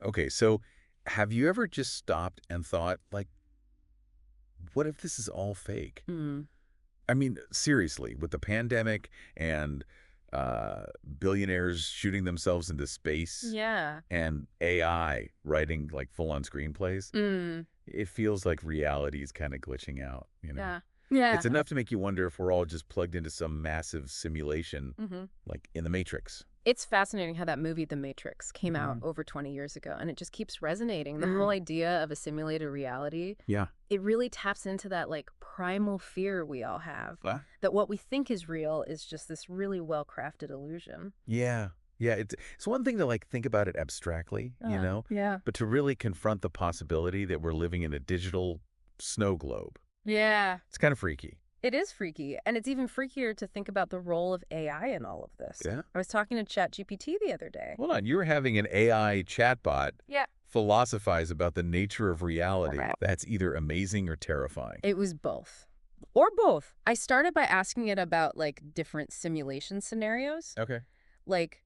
Okay, so have you ever just stopped and thought, like, what if this is all fake? Hmm. I mean, seriously, with the pandemic and uh, billionaires shooting themselves into space Yeah. and AI writing like full-on screenplays, Mm. it feels like reality is kind of glitching out, you know? Yeah. Yeah. It's enough to make you wonder if we're all just plugged into some massive simulation, Hmm. like in the Matrix. It's fascinating how that movie, The Matrix, came out Mhm. over 20 years ago, and it just keeps resonating. The whole idea of a simulated reality, Yeah. it really taps into that like primal fear we all have, What? that what we think is real is just this really well-crafted illusion. Yeah. Yeah, it's one thing to like think about it abstractly, Yeah. but to really confront the possibility that we're living in a digital snow globe. Yeah. It's kind of freaky. It is freaky, and it's even freakier to think about the role of AI in all of this. Yeah. I was talking to Chat GPT the other day. Hold on, you were having an AI chatbot Yeah. philosophize about the nature of reality. Right. That's either amazing or terrifying. It was both. Or both. I started by asking it about like different simulation scenarios. Okay. Like,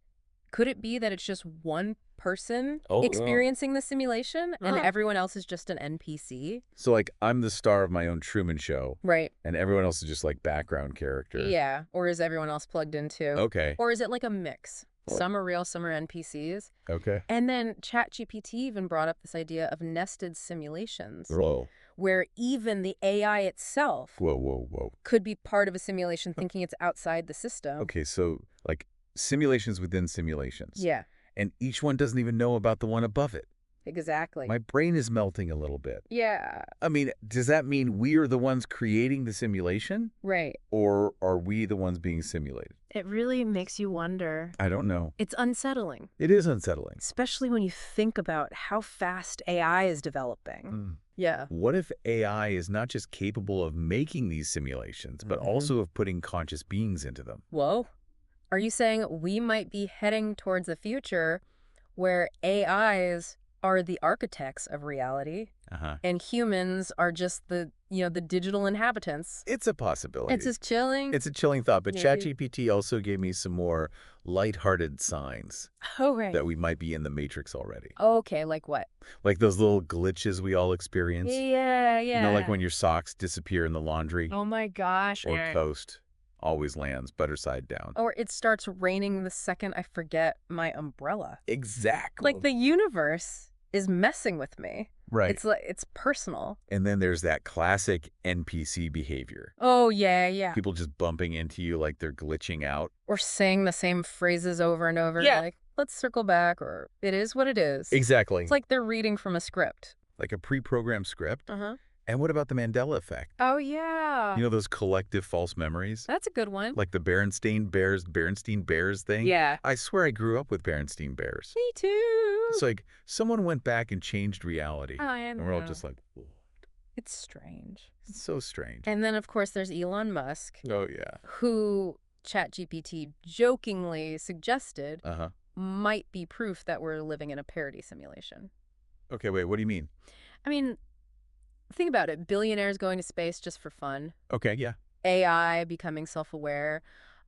could it be that it's just one person Oh, experiencing the simulation and uh-huh. everyone else is just an NPC? So like I'm the star of my own Truman Show Right. and everyone else is just like background character. Yeah. Or is everyone else plugged into? Okay. Or is it like a mix? Some are real, some are NPCs. Okay. And then ChatGPT even brought up this idea of nested simulations, Whoa. where even the AI itself Whoa, whoa, whoa. could be part of a simulation thinking it's outside the system. Okay, so like simulations within simulations. Yeah, And each one doesn't even know about the one above it. exactly. My brain is melting a little bit. Yeah, I mean, does that mean we are the ones creating the simulation? right. Or are we the ones being simulated? It really makes you wonder. I don't know. It's unsettling, It is unsettling. especially when you think about how fast AI is developing. Mm. Yeah. What if AI is not just capable of making these simulations, but also of putting conscious beings into them? Whoa. Are you saying we might be heading towards a future where AIs are the architects of reality Uh-huh. and humans are just the digital inhabitants? It's a possibility. It's just chilling. It's a chilling thought, but Maybe. ChatGPT also gave me some more lighthearted signs Oh, right. that we might be in the Matrix already. Okay, like what? Like those little glitches we all experience. Yeah. You know, like when your socks disappear in the laundry Oh my gosh. or toast always lands butter side down. Or it starts raining the second I forget my umbrella. Exactly. Like the universe is messing with me. Right. It's like it's personal. And then there's that classic NPC behavior. Oh, yeah. People just bumping into you like they're glitching out. Or saying the same phrases over and over. Yeah. Like, let's circle back, or it is what it is. Exactly. It's like they're reading from a script. Like a pre-programmed script. Uh-huh. And what about the Mandela effect? Oh, yeah. You know those collective false memories? That's a good one. Like the Berenstain Bears thing? Yeah. I swear I grew up with Berenstain Bears. Me too. It's like someone went back and changed reality. I And know. we're all just like, whoa. It's strange. It's so strange. And then, of course, there's Elon Musk, Oh, yeah. who ChatGPT jokingly suggested Uh-huh. might be proof that we're living in a parody simulation. Okay, wait, what do you mean? I mean, think about it. Billionaires going to space just for fun. Okay, yeah. AI becoming self-aware.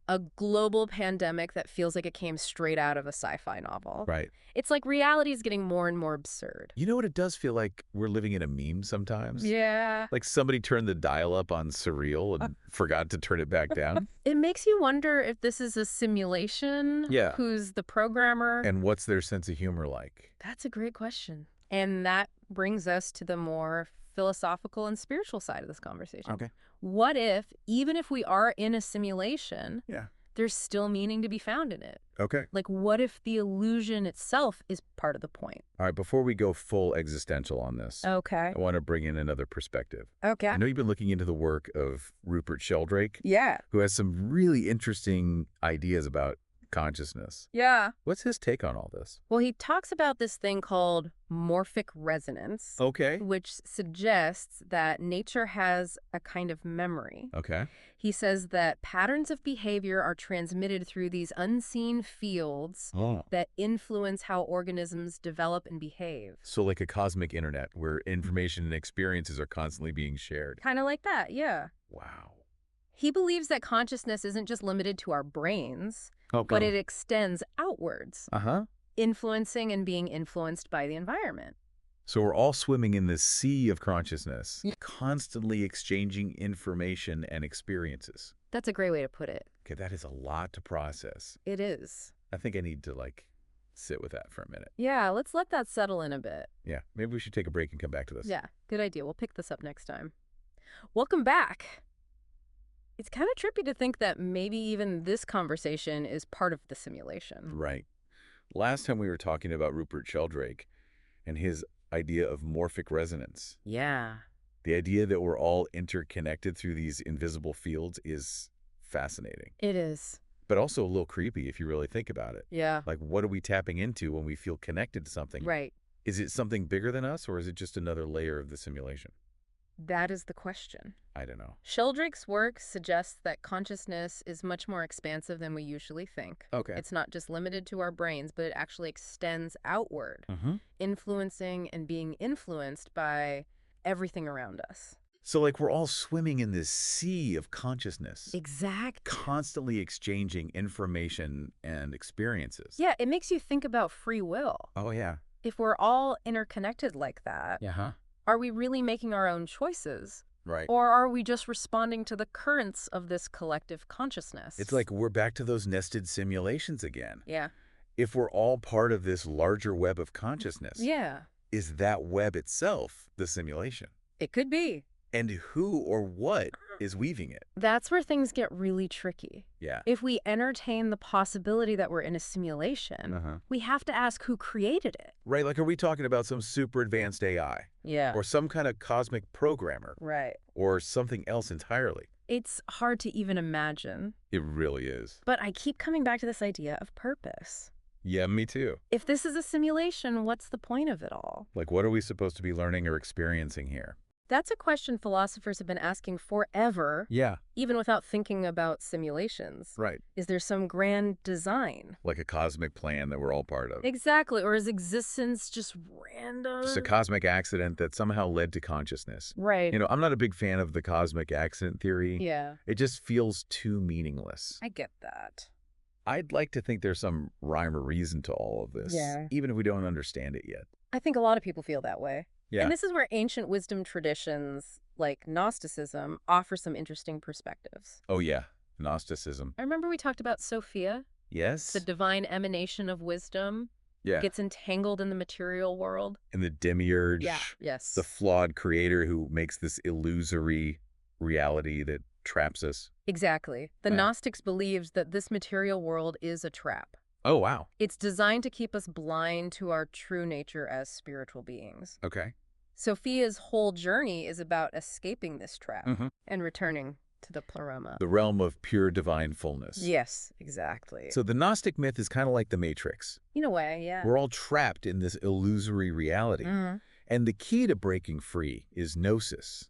A global pandemic that feels like it came straight out of a sci-fi novel. Right. It's like reality is getting more and more absurd. You know what? It does feel like we're living in a meme sometimes. Yeah. Like somebody turned the dial up on surreal and forgot to turn it back down. It makes you wonder if this is a simulation. Yeah. Who's the programmer? And what's their sense of humor like? That's a great question. And that brings us to the more philosophical and spiritual side of this conversation. Okay. What if, even if we are in a simulation, Yeah. there's still meaning to be found in it? Okay. Like, what if the illusion itself is part of the point? All right, before we go full existential on this, Okay. I want to bring in another perspective. Okay. I know you've been looking into the work of Rupert Sheldrake, Yeah. who has some really interesting ideas about consciousness. Yeah. What's his take on all this? Well, he talks about this thing called morphic resonance, Okay. which suggests that nature has a kind of memory. Okay. He says that patterns of behavior are transmitted through these unseen fields that influence how organisms develop and behave. So like a cosmic internet where information and experiences are constantly being shared. Kind of like that, yeah. Wow. He believes that consciousness isn't just limited to our brains, Okay. but it extends outwards. Uh-huh. influencing and being influenced by the environment. So we're all swimming in this sea of consciousness, Yeah. constantly exchanging information and experiences. That's a great way to put it. Okay, that is a lot to process. It is. I think I need to, sit with that for a minute. Yeah, let's let that settle in a bit. Yeah, maybe we should take a break and come back to this. Yeah, good idea. We'll pick this up next time. Welcome back. It's kind of trippy to think that maybe even this conversation is part of the simulation. Right. Last time we were talking about Rupert Sheldrake and his idea of morphic resonance. Yeah. The idea that we're all interconnected through these invisible fields is fascinating, It is. but also a little creepy if you really think about it. Yeah. Like, what are we tapping into when we feel connected to something? Right. Is it something bigger than us, or is it just another layer of the simulation? That is the question. I don't know. Sheldrake's work suggests that consciousness is much more expansive than we usually think. Okay. It's not just limited to our brains, but it actually extends outward, Mm-hmm. influencing and being influenced by everything around us. So, we're all swimming in this sea of consciousness, Exactly. constantly exchanging information and experiences. Yeah, it makes you think about free will. Oh, yeah. If we're all interconnected like that, Yeah. are we really making our own choices? Right. Or are we just responding to the currents of this collective consciousness? It's like we're back to those nested simulations again. Yeah. If we're all part of this larger web of consciousness, Yeah, is that web itself the simulation? it could be. And who or what is weaving it? That's where things get really tricky. Yeah. If we entertain the possibility that we're in a simulation, we have to ask who created it. Right, are we talking about some super advanced AI? Yeah. Or some kind of cosmic programmer? Right. Or something else entirely? It's hard to even imagine. It really is. But I keep coming back to this idea of purpose. Yeah, me too. If this is a simulation, what's the point of it all? What are we supposed to be learning or experiencing here? That's a question philosophers have been asking forever, Yeah. even without thinking about simulations. Right. Is there some grand design? Like a cosmic plan that we're all part of. Exactly. Or is existence just random? Just a cosmic accident that somehow led to consciousness. Right. I'm not a big fan of the cosmic accident theory. Yeah, It just feels too meaningless. I get that. I'd like to think there's some rhyme or reason to all of this, Yeah. even if we don't understand it yet. I think a lot of people feel that way. Yeah. And this is where ancient wisdom traditions like Gnosticism offer some interesting perspectives. Oh, yeah. Gnosticism. I remember we talked about Sophia, Yes? the divine emanation of wisdom, Yeah. gets entangled in the material world. And the demiurge. Yes. The flawed creator who makes this illusory reality that traps us. Exactly. The Yeah. Gnostics believed that this material world is a trap. Oh, wow. It's designed to keep us blind to our true nature as spiritual beings. Okay. Sophia's whole journey is about escaping this trap Mhm. and returning to the pleroma. The realm of pure divine fullness. Yes, exactly. So the Gnostic myth is kind of like the Matrix. In a way, yeah. We're all trapped in this illusory reality. Mhm. And the key to breaking free is gnosis.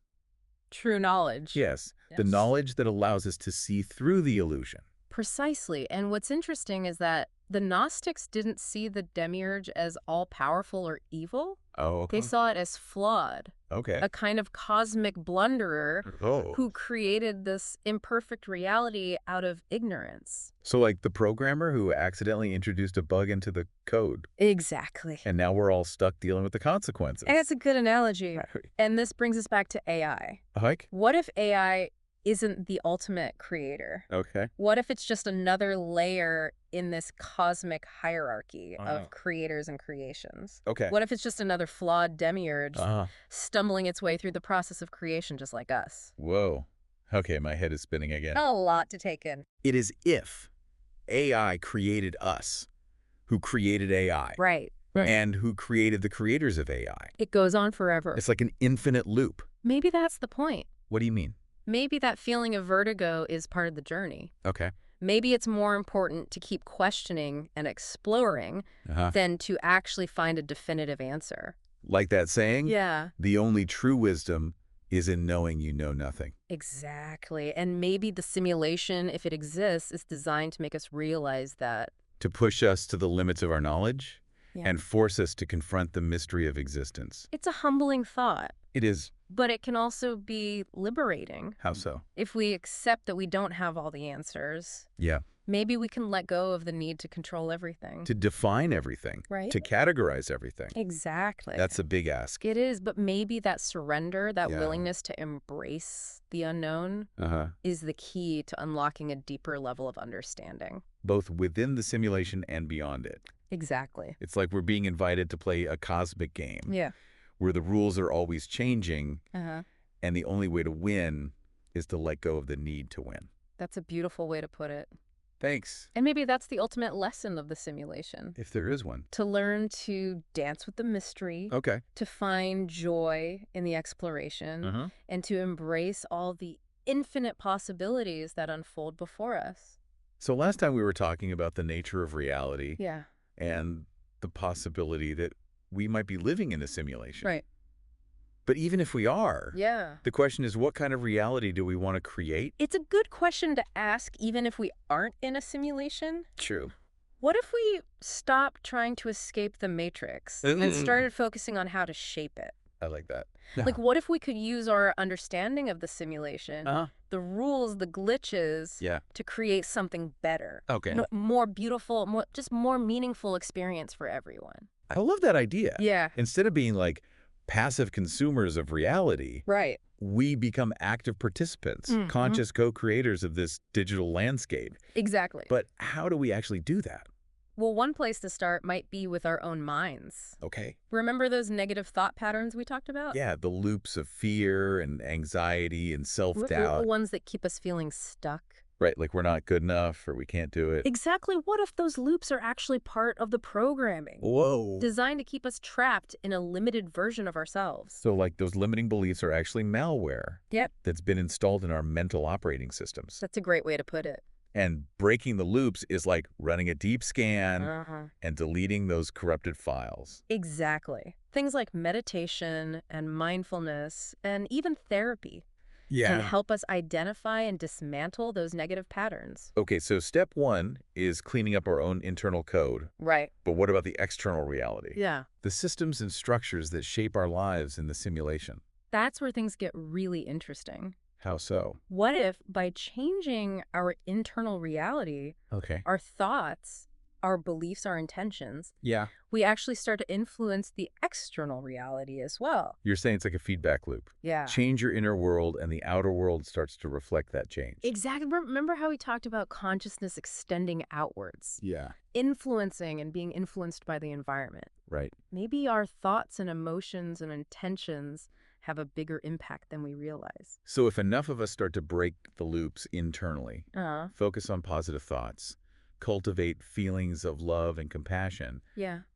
True knowledge. Yes, the Yes. knowledge that allows us to see through the illusion. Precisely. And what's interesting is that the Gnostics didn't see the demiurge as all-powerful or evil. Oh, They saw it as flawed, okay. a kind of cosmic blunderer Oh. who created this imperfect reality out of ignorance. So like the programmer who accidentally introduced a bug into the code, Exactly. and now we're all stuck dealing with the consequences. And it's a good analogy. Right. And this brings us back to AI. Hike? What if AI isn't the ultimate creator? Okay. What if it's just another layer in this cosmic hierarchy Oh. of creators and creations? Okay. What if it's just another flawed demiurge Uh-huh. stumbling its way through the process of creation just like us? Whoa. Okay, my head is spinning again. A lot to take in. It is if AI created us, who created AI, Right. and who created the creators of AI. It goes on forever. It's like an infinite loop. Maybe that's the point. What do you mean? Maybe that feeling of vertigo is part of the journey. Okay. Maybe it's more important to keep questioning and exploring Uh-huh. than to actually find a definitive answer. Like that saying? Yeah, The only true wisdom is in knowing you know nothing. exactly. And maybe the simulation, if it exists, is designed to make us realize that. To push us to the limits of our knowledge Yeah. and force us to confront the mystery of existence. It's a humbling thought, It is. but it can also be liberating How so? if we accept that we don't have all the answers. Yeah. Maybe we can let go of the need to control everything. To define everything. Right? To categorize everything. Exactly. That's a big ask. It is, but maybe that surrender, that Yeah. willingness to embrace the unknown is the key to unlocking a deeper level of understanding. Both within the simulation and beyond it. Exactly. It's like we're being invited to play a cosmic game. Yeah. Where the rules are always changing, Uh-huh. and the only way to win is to let go of the need to win. That's a beautiful way to put it. Thanks. And maybe that's the ultimate lesson of the simulation. If there is one. To learn to dance with the mystery. Okay. To find joy in the exploration. And to embrace all the infinite possibilities that unfold before us. So last time we were talking about the nature of reality. Yeah. And the possibility that we might be living in a simulation. Right. But even if we are, yeah, the question is, what kind of reality do we want to create? It's a good question to ask even if we aren't in a simulation. True. What if we stopped trying to escape the matrix and started focusing on how to shape it? I like that. Like, what if we could use our understanding of the simulation, the rules, the glitches, to create something better? Okay. More beautiful, just more meaningful experience for everyone. I love that idea. Yeah. Instead of being like passive consumers of reality, right, we become active participants, conscious co-creators of this digital landscape. Exactly. But how do we actually do that? Well, one place to start might be with our own minds. Okay. Remember those negative thought patterns we talked about? Yeah, the loops of fear and anxiety and self-doubt. The ones that keep us feeling stuck. Right, like we're not good enough or we can't do it. Exactly. What if those loops are actually part of the programming? Whoa. Designed to keep us trapped in a limited version of ourselves. So like those limiting beliefs are actually malware. Yep. That's been installed in our mental operating systems. That's a great way to put it. And breaking the loops is like running a deep scan and deleting those corrupted files. Exactly. Things like meditation and mindfulness and even therapy can help us identify and dismantle those negative patterns. Okay, so step one is cleaning up our own internal code. Right. But what about the external reality? Yeah. The systems and structures that shape our lives in the simulation. That's where things get really interesting. How so? What if by changing our internal reality, our thoughts, our beliefs, our intentions, we actually start to influence the external reality as well? You're saying it's like a feedback loop. Yeah. Change your inner world and the outer world starts to reflect that change. Exactly. Remember how we talked about consciousness extending outwards? Yeah. Influencing and being influenced by the environment. Right. Maybe our thoughts and emotions and intentions have a bigger impact than we realize. So if enough of us start to break the loops internally, focus on positive thoughts, cultivate feelings of love and compassion,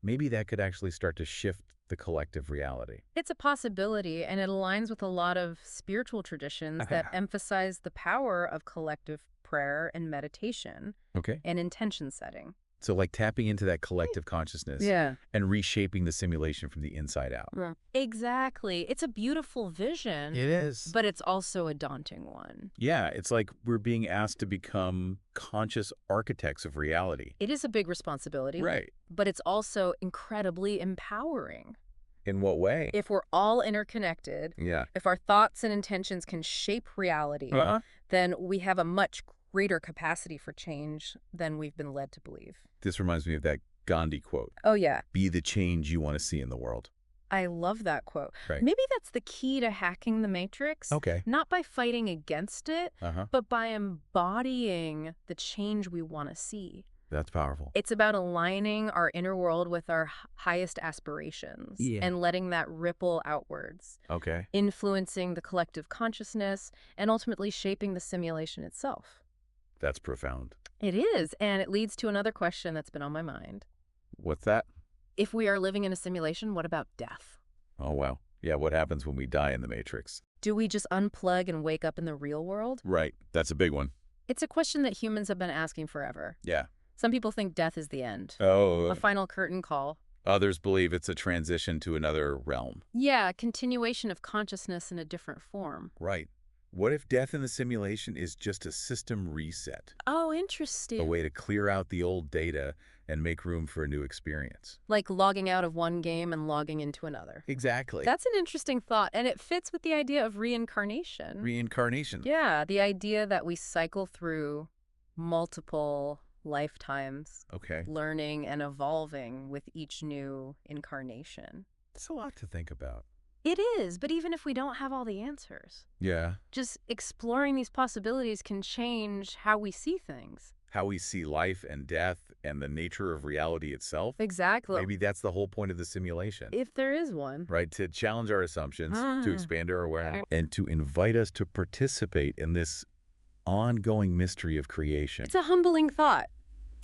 maybe that could actually start to shift the collective reality. It's a possibility, and it aligns with a lot of spiritual traditions that emphasize the power of collective prayer and meditation and intention setting. So like tapping into that collective consciousness and reshaping the simulation from the inside out. Exactly. It's a beautiful vision. It is. But it's also a daunting one. Yeah, it's like we're being asked to become conscious architects of reality. It is a big responsibility. Right. But it's also incredibly empowering. In what way? If we're all interconnected, if our thoughts and intentions can shape reality, then we have a much greater capacity for change than we've been led to believe. This reminds me of that Gandhi quote. Oh, yeah. Be the change you want to see in the world. I love that quote. Right. Maybe that's the key to hacking the matrix. Okay. Not by fighting against it, but by embodying the change we want to see. That's powerful. It's about aligning our inner world with our highest aspirations and letting that ripple outwards. Okay. Influencing the collective consciousness and ultimately shaping the simulation itself. That's profound. It is, and it leads to another question that's been on my mind. What's that? If we are living in a simulation, what about death? Oh, wow. Yeah, what happens when we die in the Matrix? Do we just unplug and wake up in the real world? Right. That's a big one. It's a question that humans have been asking forever. Yeah. Some people think death is the end. Oh. A final curtain call. Others believe it's a transition to another realm. Yeah, a continuation of consciousness in a different form. Right. What if death in the simulation is just a system reset? Oh, interesting. A way to clear out the old data and make room for a new experience. Like logging out of one game and logging into another. Exactly. That's an interesting thought, and it fits with the idea of reincarnation. Reincarnation. Yeah, the idea that we cycle through multiple lifetimes. Okay. Learning and evolving with each new incarnation. It's a lot to think about. It is, but even if we don't have all the answers. Yeah. Just exploring these possibilities can change how we see things. How we see life and death and the nature of reality itself. Exactly. Maybe that's the whole point of the simulation. If there is one. Right, to challenge our assumptions, to expand our awareness, and to invite us to participate in this ongoing mystery of creation. It's a humbling thought.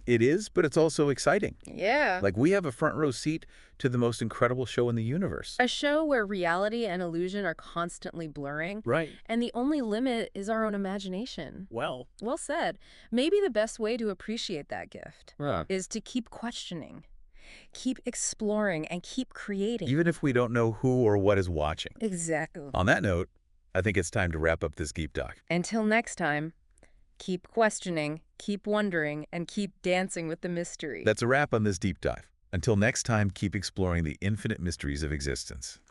It is, but it's also exciting. Yeah. Like, we have a front row seat to the most incredible show in the universe. A show where reality and illusion are constantly blurring. Right. And the only limit is our own imagination. Well said. Maybe the best way to appreciate that gift is to keep questioning, keep exploring, and keep creating. Even if we don't know who or what is watching. Exactly. On that note, I think it's time to wrap up this Geek Doc. Until next time, keep questioning, keep wondering, and keep dancing with the mystery. That's a wrap on this deep dive. Until next time, keep exploring the infinite mysteries of existence.